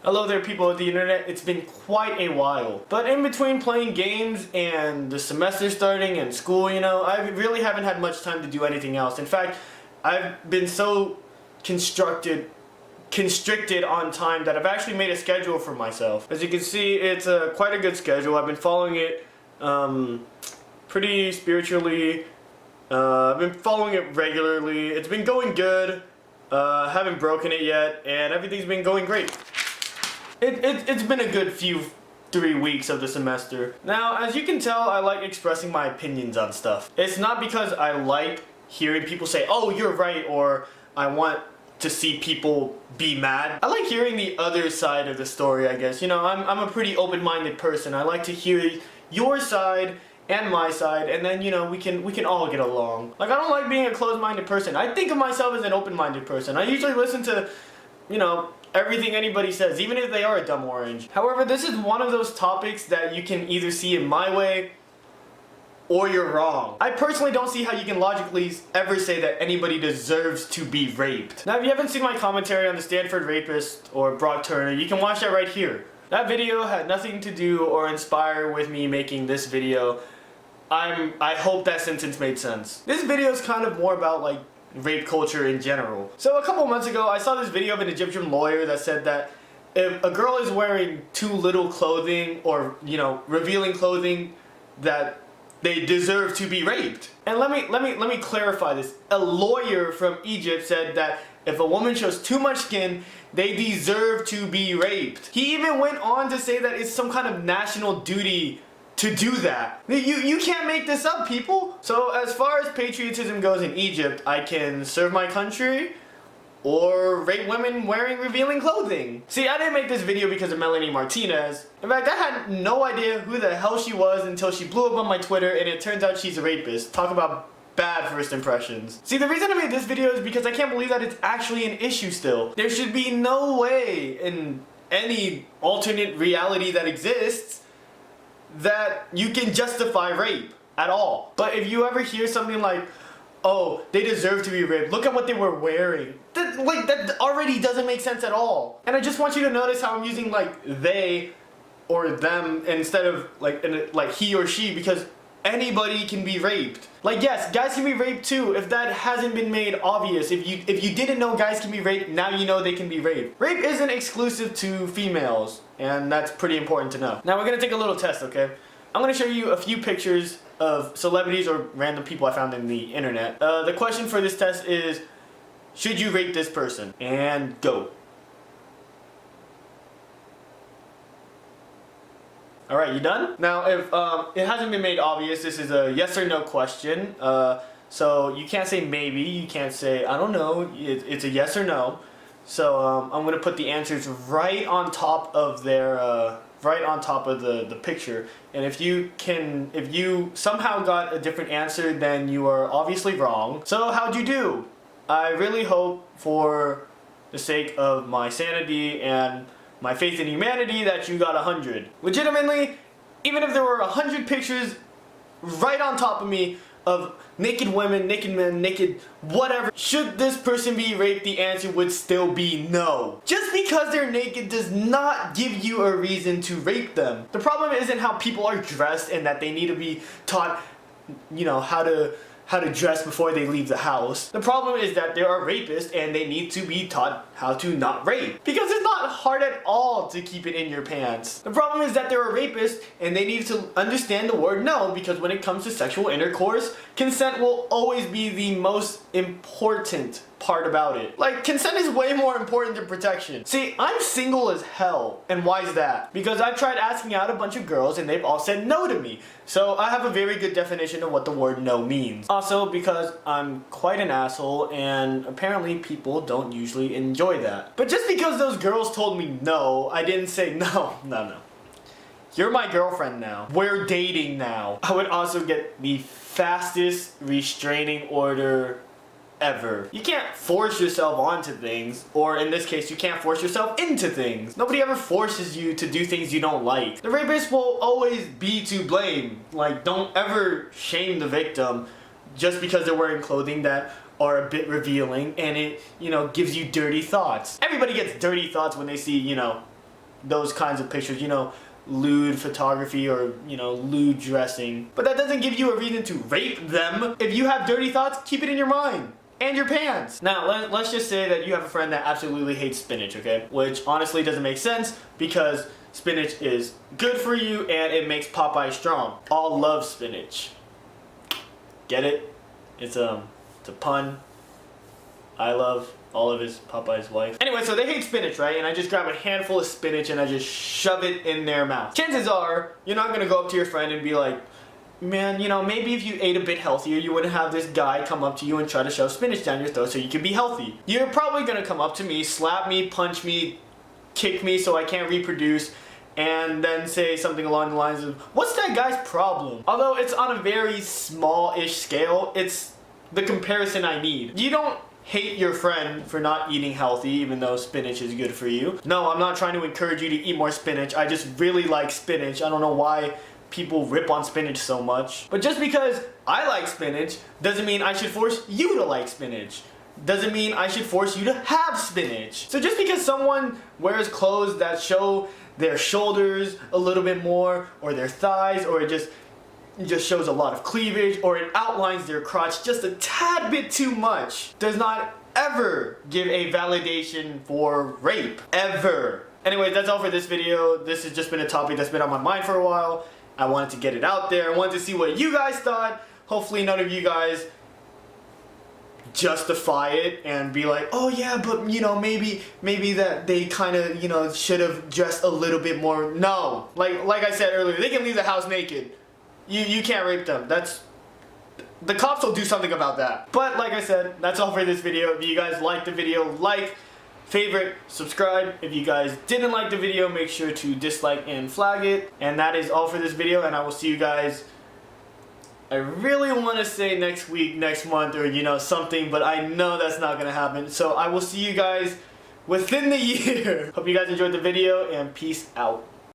Hello there, people of the internet. It's been quite a while. But in between playing games and the semester starting and school, I really haven't had much time to do anything else. In fact, I've been so constricted on time that I've actually made a schedule for myself. As you can see, it's quite a good schedule. I've been following it pretty spiritually. I've been following it regularly. It's been going good. Haven't broken it yet, and everything's been going great. It's been a good 3 weeks of the semester. Now, as you can tell, I like expressing my opinions on stuff. It's not because I like hearing people say, oh, you're right, or I want to see people be mad. I like hearing the other side of the story, I guess. I'm a pretty open-minded person. I like to hear your side and my side, and then, we can all get along. Like, I don't like being a closed-minded person. I think of myself as an open-minded person. I usually listen to, everything anybody says, even if they are a dumb orange. However, this is one of those topics that you can either see it my way or you're wrong. I personally don't see how you can logically ever say that anybody deserves to be raped. Now, if you haven't seen my commentary on the Stanford rapist or Brock Turner, you can watch that right here. That video had nothing to do or inspire with me making this video. I hope that sentence made sense. This video is kind of more about like rape culture in general. So a couple months ago, I saw this video of an Egyptian lawyer that said that if a girl is wearing too little clothing or, revealing clothing, that they deserve to be raped. And let me clarify this. A lawyer from Egypt said that if a woman shows too much skin, they deserve to be raped. He even went on to say that it's some kind of national duty to do that. You can't make this up, people. So as far as patriotism goes in Egypt, I can serve my country or rape women wearing revealing clothing. See, I didn't make this video because of Melanie Martinez. In fact, I had no idea who the hell she was until she blew up on my Twitter, and it turns out she's a rapist. Talk about bad first impressions. See, the reason I made this video is because I can't believe that it's actually an issue still. There should be no way in any alternate reality that exists that you can justify rape at all. But if you ever hear something like, oh, they deserve to be raped, look at what they were wearing, that already doesn't make sense at all. And I just want you to notice how I'm using like they or them instead of like he or she, because anybody can be raped. Like, yes, guys can be raped too, if that hasn't been made obvious. If you didn't know guys can be raped, now you know they can be raped. Rape isn't exclusive to females, and that's pretty important to know. Now we're gonna take a little test, okay? I'm gonna show you a few pictures of celebrities or random people I found in the internet. The question for this test is, should you rape this person? And go. Alright, you done? Now, if it hasn't been made obvious, this is a yes or no question. So you can't say maybe, you can't say I don't know, it's a yes or no. So I'm gonna put the answers right on top of their, right on top of the picture. And if you somehow got a different answer, then you are obviously wrong. So how'd you do? I really hope, for the sake of my sanity and my faith in humanity, that you got 100. Legitimately, even if there were 100 pictures right on top of me of naked women, naked men, naked whatever, should this person be raped, the answer would still be no. Just because they're naked does not give you a reason to rape them. The problem isn't how people are dressed and that they need to be taught, how to dress before they leave the house. The problem is that there are rapists and they need to be taught how to not rape. Because it's not hard at all to keep it in your pants. The problem is that there are rapists and they need to understand the word no, because when it comes to sexual intercourse, consent will always be the most important part about it. Like, consent is way more important than protection. See, I'm single as hell. And why is that? Because I've tried asking out a bunch of girls and they've all said no to me. So I have a very good definition of what the word no means. Also, because I'm quite an asshole and apparently people don't usually enjoy that. But just because those girls told me no, I didn't say no. You're my girlfriend now. We're dating now. I would also get the fastest restraining order ever. You can't force yourself onto things, or in this case, you can't force yourself into things. Nobody ever forces you to do things you don't like. The rapist will always be to blame. Like, don't ever shame the victim just because they're wearing clothing that are a bit revealing and it, gives you dirty thoughts. Everybody gets dirty thoughts when they see, those kinds of pictures, you know, lewd photography or, you know, lewd dressing. But that doesn't give you a reason to rape them. If you have dirty thoughts, keep it in your mind. And your pants. Now, let's just say that you have a friend that absolutely hates spinach, okay? Which honestly doesn't make sense because spinach is good for you and it makes Popeye strong. All love spinach. Get it? It's a pun. I love Olive is Popeye's wife. Anyway, so they hate spinach, right? And I just grab a handful of spinach and I just shove it in their mouth. Chances are, you're not gonna go up to your friend and be like, man, you know, maybe if you ate a bit healthier, you wouldn't have this guy come up to you and try to shove spinach down your throat so you could be healthy. You're probably gonna come up to me, slap me, punch me, kick me so I can't reproduce, and then say something along the lines of, what's that guy's problem? Although it's on a very small-ish scale, it's the comparison I need. You don't hate your friend for not eating healthy even though spinach is good for you. No, I'm not trying to encourage you to eat more spinach. I just really like spinach. I don't know why people rip on spinach so much. But just because I like spinach doesn't mean I should force you to like spinach. Doesn't mean I should force you to have spinach. So just because someone wears clothes that show their shoulders a little bit more, or their thighs, or it just shows a lot of cleavage, or it outlines their crotch just a tad bit too much, does not ever give a validation for rape. Ever. Anyway, that's all for this video. This has just been a topic that's been on my mind for a while. I wanted to get it out there. I wanted to see what you guys thought. Hopefully none of you guys justify it and be like, oh yeah, but you know, maybe that they kind of, you know, should have dressed a little bit more. No, like I said earlier, they can leave the house naked. You can't rape them. The cops will do something about that. But like I said, that's all for this video. If you guys liked the video, like, favorite, subscribe. If you guys didn't like the video, make sure to dislike and flag it. And that is all for this video, and I will see you guys, I really want to say next week, next month, or you know, something, but I know that's not going to happen. So I will see you guys within the year. Hope you guys enjoyed the video, and peace out.